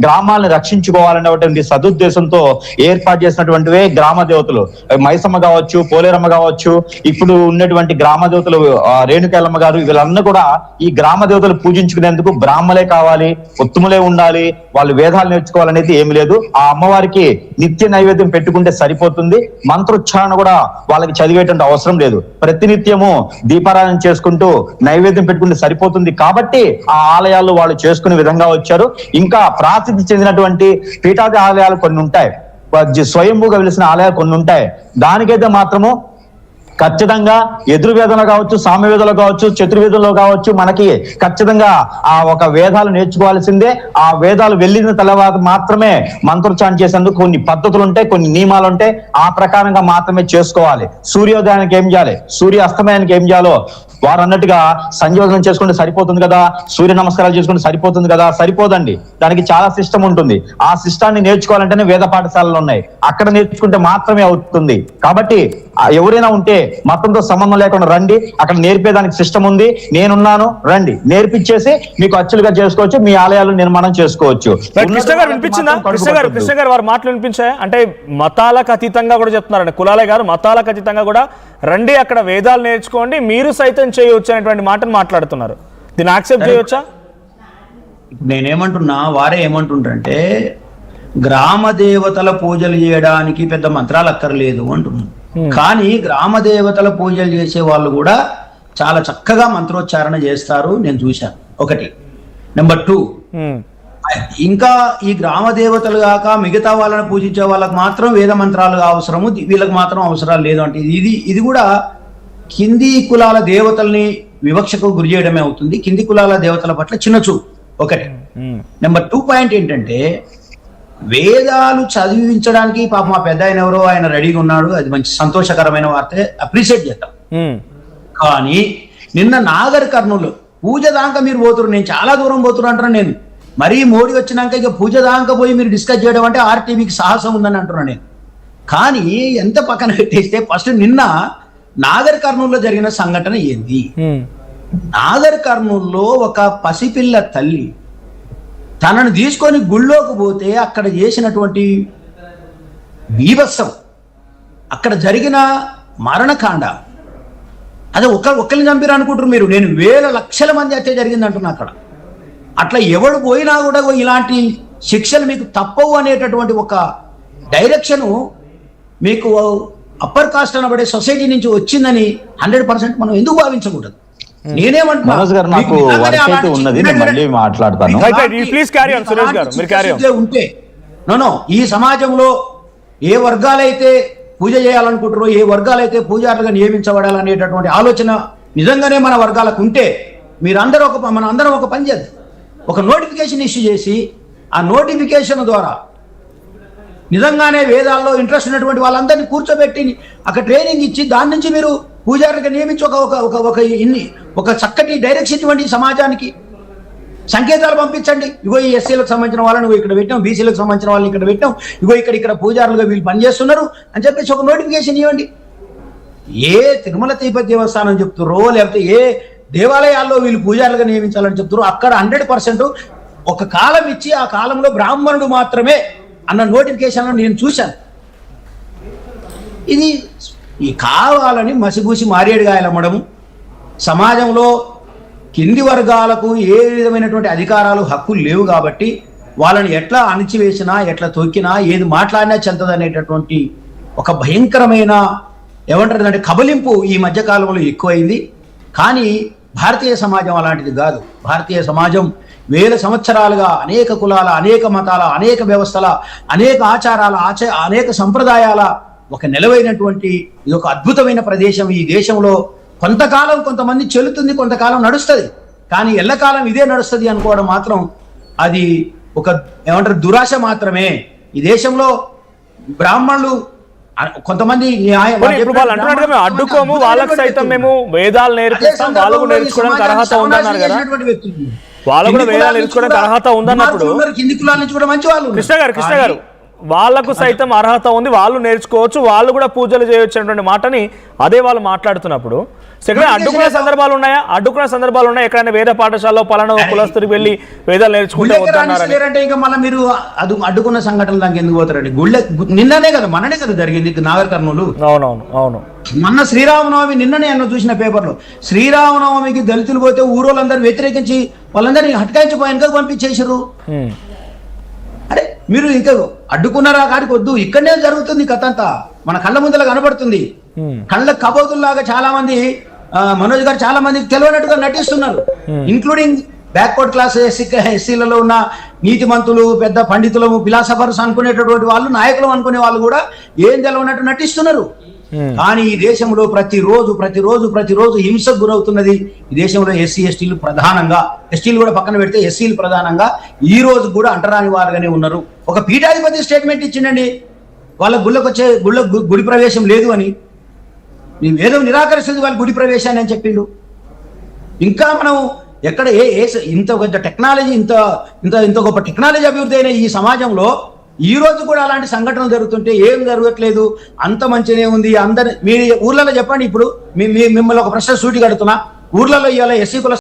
గ్రామాలను రక్షించుకోవాలనేటువంటి సదుద్దేశంతో ఏర్పాటు చేసినటువంటివే గ్రామ దేవతలు. మైసమ్మ కావచ్చు, పోలేరమ్మ కావచ్చు, ఇప్పుడు ఉన్నటువంటి గ్రామ దేవతలు రేణుకేలమ్మ గారు, వీళ్ళందరూ కూడా ఈ గ్రామ దేవతలు పూజించుకునేందుకు బ్రాహ్మలే కావాలి, ఉత్తములే ఉండాలి, వాళ్ళు వేదాలు నేర్చుకోవాలనేది ఏమి లేదు. ఆ అమ్మవారికి నిత్య నైవేద్యం పెట్టుకుంటే సరిపోతుంది. మంత్రోచ్చారణ కూడా వాళ్ళకి చదివేటువంటి అవసరం లేదు. ప్రతినిత్యము దీపారాధన చేసుకుంటూ నైవేద్యం పెట్టుకుంటే సరిపోతుంది. కాబట్టి ఆ ఆలయాల్లో వాళ్ళు చేసుకునే విధంగా వచ్చారు. ఇంకా ప్రాసిద్ధి చెందినటువంటి పీఠాది ఆలయాలు కొన్ని ఉంటాయి, స్వయంభూగా వెలిసిన ఆలయాలు కొన్ని ఉంటాయి. దానికైతే మాత్రము ఖచ్చితంగా ఎదుర్వేదంలో కావచ్చు, సామవేదంలో కావచ్చు, చతుర్వేదంలో కావచ్చు, మనకి ఖచ్చితంగా ఆ ఒక వేదాలు నేర్చుకోవాల్సిందే. ఆ వేదాలు వెళ్ళిన తర్వాత మాత్రమే మంత్రోచ్చారణ చేసేందుకు కొన్ని పద్ధతులు ఉంటాయి, కొన్ని నియమాలు ఉంటాయి. ఆ ప్రకారంగా మాత్రమే చేసుకోవాలి. సూర్యోదయానికి ఏం చేయాలి, సూర్య అస్తమయానికి ఏం చేయాలో వారు అన్నట్టుగా సంయోజనం చేసుకుంటే సరిపోతుంది కదా, సూర్య నమస్కారాలు చేసుకుంటే సరిపోతుంది కదా, సరిపోదండి. దానికి చాలా సిస్టమ్ ఉంటుంది. ఆ సిస్టాన్ని నేర్చుకోవాలంటేనే వేద పాఠశాలలు ఉన్నాయి, అక్కడ నేర్చుకుంటే మాత్రమే అవుతుంది. కాబట్టి ఎవరైనా ఉంటే మతంతో సంబంధం లేకుండా రండి, అక్కడ నేర్పేదానికి సిస్టమ్ ఉంది, నేనున్నాను, రండి, నేర్పించేసి మీకు అచ్చులుగా చేసుకోవచ్చు, మీ ఆలయాలు నిర్మాణం చేసుకోవచ్చు. కృష్ణ గారు వినిపించిందా? కృష్ణ గారు వారి మాటలు వినిపించాయి. అంటే మతాలకు అతీతంగా కూడా చెప్తున్నారండి కులాలే గారు, మతాలకు అతీతంగా కూడా రండి, అక్కడ వేదాలు నేర్చుకోండి, మీరు సైతం చేయవచ్చు అనేటువంటి మాటను మాట్లాడుతున్నారు. దీన్ని యాక్సెప్ట్ చేయవచ్చా? నేనేమంటున్నా, వారే ఏమంటుంటారంటే గ్రామ దేవతల పూజలు చేయడానికి పెద్ద మంత్రాలు అక్కర్లేదు అంటున్నాను. కానీ గ్రామ దేవతల పూజలు చేసే వాళ్ళు కూడా చాలా చక్కగా మంత్రోచ్చారణ చేస్తారు, నేను చూశాను. ఒకటి. నెంబర్ 2, ఇంకా ఈ గ్రామ దేవతలు కాక మిగతా వాళ్ళని పూజించే వాళ్ళకి మాత్రం వేద మంత్రాలు అవసరము, వీళ్ళకి మాత్రం అవసరాలు లేదు అంటే ఇది కూడా కింది కులాల దేవతల్ని వివక్షకు గురి చేయడమే అవుతుంది. కింది కులాల దేవతల పట్ల చిన్నచూపు ఒకటి. నెంబర్ 2 పాయింట్ ఏంటంటే, వేదాలు చదివించడానికి పాప మా పెద్ద ఆయన ఎవరో ఆయన రెడీగా ఉన్నాడు, అది మంచి సంతోషకరమైన వార్తే, అప్రిషియేట్ చేద్దాం. కానీ నిన్న నాగర్ కర్నూలు పూజ దాకా మీరు పోతున్నారు, నేను చాలా దూరం పోతున్నా అంటున్నాను. నేను మరీ మోడీ వచ్చినాక ఇక పూజ దాకా పోయి మీరు డిస్కస్ చేయడం అంటే ఆర్టీవీకి సాహసం ఉందని అంటున్నాను నేను. కానీ ఎంత పక్కన పెట్టేస్తే ఫస్ట్ నిన్న నాగర్ కర్నూలులో జరిగిన సంఘటన ఏంది? నాగర్ కర్నూలులో ఒక పసిపిల్ల తల్లి తనను తీసుకొని గుళ్ళోకి పోతే అక్కడ చేసినటువంటి బీభత్సం, అక్కడ జరిగిన మరణకాండ, అదే ఒకరిని చంపిరు అనుకుంటారు మీరు, నేను వేల లక్షల మంది అయితే జరిగింది అంటున్నా అక్కడ. అట్లా ఎవడు పోయినా కూడా ఇలాంటి శిక్షలు మీకు తప్పవు అనేటటువంటి ఒక డైరెక్షన్ మీకు అప్పర్ కాస్ట్ అనబడే సొసైటీ నుంచి వచ్చిందని 100% మనం ఎందుకు భావించకూడదు? ఉంటే ఈ సమాజంలో ఏ వర్గాలైతే పూజ చేయాలనుకుంటారో, ఏ వర్గాలైతే పూజారులుగా నియమించబడాలనేటటువంటి ఆలోచన నిజంగానే మన వర్గాలకు ఉంటే మన అందరం ఒక పని చేద్దాం. ఒక నోటిఫికేషన్ ఇష్యూ చేసి ఆ నోటిఫికేషన్ ద్వారా నిజంగానే వేదాల్లో ఇంట్రెస్ట్ ఉన్నటువంటి వాళ్ళందరినీ కూర్చోబెట్టి అక్కడ ట్రైనింగ్ ఇచ్చి దాని నుంచి మీరు పూజారులుగా నియమించి ఒక చక్కటి డైరెక్షన్ ఇవ్వండి. సమాజానికి సంకేతాలు పంపించండి. ఇగో ఈ ఎస్సీలకు సంబంధించిన వాళ్ళని ఇక్కడ పెట్టాం, బీసీలకు సంబంధించిన వాళ్ళని ఇక్కడ పెట్టాం, ఇగో ఇక్కడ పూజారులుగా వీళ్ళు పనిచేస్తున్నారు అని చెప్పేసి ఒక నోటిఫికేషన్ ఇవ్వండి. ఏ తిరుమల తిరుపతి దేవస్థానం చెప్తుర్రో, లేకపోతే ఏ దేవాలయాల్లో వీళ్ళు పూజారులుగా నియమించాలని చెప్తారు, అక్కడ 100% ఒక కాలం ఇచ్చి ఆ కాలంలో బ్రాహ్మణుడు మాత్రమే అన్న నోటిఫికేషన్లను నేను చూశాను. ఈ కావాలని మసిబూసి మారేడుగాయలమ్మడము, సమాజంలో కింది వర్గాలకు ఏ విధమైనటువంటి అధికారాలు హక్కులు లేవు కాబట్టి వాళ్ళని ఎట్లా అణిచివేసినా, ఎట్లా తొక్కినా, ఏది మాట్లాడినా చెంతదనేటటువంటి ఒక భయంకరమైన ఏమంటారంటే కబలింపు ఈ మధ్యకాలంలో ఎక్కువైంది. కానీ భారతీయ సమాజం అలాంటిది కాదు. భారతీయ సమాజం వేల సంవత్సరాలుగా అనేక కులాల, అనేక మతాల, అనేక వ్యవస్థల, అనేక ఆచారాల, అనేక సంప్రదాయాల ఒక నిలవైనటువంటి ఇది ఒక అద్భుతమైన ప్రదేశం. ఈ దేశంలో కొంతకాలం కొంతమంది చెల్లుతుంది, కొంతకాలం నడుస్తుంది. కానీ ఎల్లకాలం ఇదే నడుస్తుంది అనుకోవడం మాత్రం అది ఒక దురాశ మాత్రమే. ఈ దేశంలో బ్రాహ్మణులు కొంతమంది అడ్డుకోము, వాళ్ళకి సైతం మేము వేదాలు నేర్పిస్తాం, వాళ్ళకు నేర్చుకోవడానికి అర్హత ఉందన్నారు కదా, వాళ్ళు కూడా వేదాలు నేర్చుకోవడానికి అర్హత ఉందన్నప్పుడు కృష్ణ గారు వాళ్ళకు సైతం అర్హత ఉంది, వాళ్ళు నేర్చుకోవచ్చు, వాళ్ళు కూడా పూజలు చేయొచ్చు అనేటువంటి మాటని అదే వాళ్ళు మాట్లాడుతున్నప్పుడు ఎక్కడ అడ్డుకునే సందర్భాలు ఉన్నాయా? ఎక్కడైనా వేద పాఠశాలలో పలానా కులస్తుడికి వెళ్ళి వేదాలు నేర్చుకుంటే వద్దన్నారంటే ఇంకా మళ్ళీ మీరు అడ్డుకున్న సంఘటనలు దానికి ఎందుకు పోతారండి? నిన్ననే కదా మననే కదా జరిగింది నాగర్ కర్నూలు. అవును. మొన్న శ్రీరామనవమి నిన్ననే అన్న చూసిన పేపర్లో, శ్రీరామనవమికి దళితులు పోతే ఊరోళ్ళందరూ వ్యతిరేకించి వాళ్ళందరినీ హట్కాయించిపోయాక పంపించేసారు. అరే మీరు ఇంకా అడ్డుకున్నారా కాడికి వద్దు, ఇక్కడనే జరుగుతుంది కథ అంతా, మన కళ్ళ ముందర కనబడుతుంది. కళ్ళ కబోతుల్లాగా చాలా మంది మనోజ్ గారు చాలా మందికి తెలియనట్టుగా నటిస్తున్నారు, ఇంక్లూడింగ్ బ్యాక్వర్డ్ క్లాస్ ఎస్సీలలో ఉన్న నీతిమంతులు, పెద్ద పండితులు, ఫిలాసఫర్స్ అనుకునేటటువంటి వాళ్ళు, నాయకులు అనుకునే వాళ్ళు కూడా ఏం తెలియనట్టు నటిస్తున్నారు. కానీ ఈ దేశంలో ప్రతిరోజు హింసకు గురవుతున్నది ఈ దేశంలో ఎస్సీ ఎస్టీలు ప్రధానంగా. ఎస్టీలు కూడా పక్కన పెడితే ఎస్సీలు ప్రధానంగా ఈ రోజు కూడా అంటరాని వారుగానే ఉన్నారు. ఒక పీఠాధిపతి స్టేట్మెంట్ ఇచ్చిండండి, వాళ్ళ గుడి ప్రవేశం లేదు అని. నీ వేదం నిరాకరిస్తుంది వాళ్ళ గుడి ప్రవేశాన్ని అని చెప్పిండు. ఇంకా మనం ఎక్కడ ఇంత పెద్ద టెక్నాలజీ, ఇంత గొప్ప టెక్నాలజీ అభివృద్ధి అయిన ఈ సమాజంలో ఈ రోజు కూడా అలాంటి సంఘటనలు జరుగుతుంటే ఏం జరగట్లేదు, అంత మంచిగానే ఉంది. అందరు మీ ఊర్లలో చెప్పండి. ఇప్పుడు మిమ్మల్ని ఒక ప్రశ్న సూటిగా అడుగుతున్నా, ఊర్లలో ఇవాళ ఎస్సీ కుల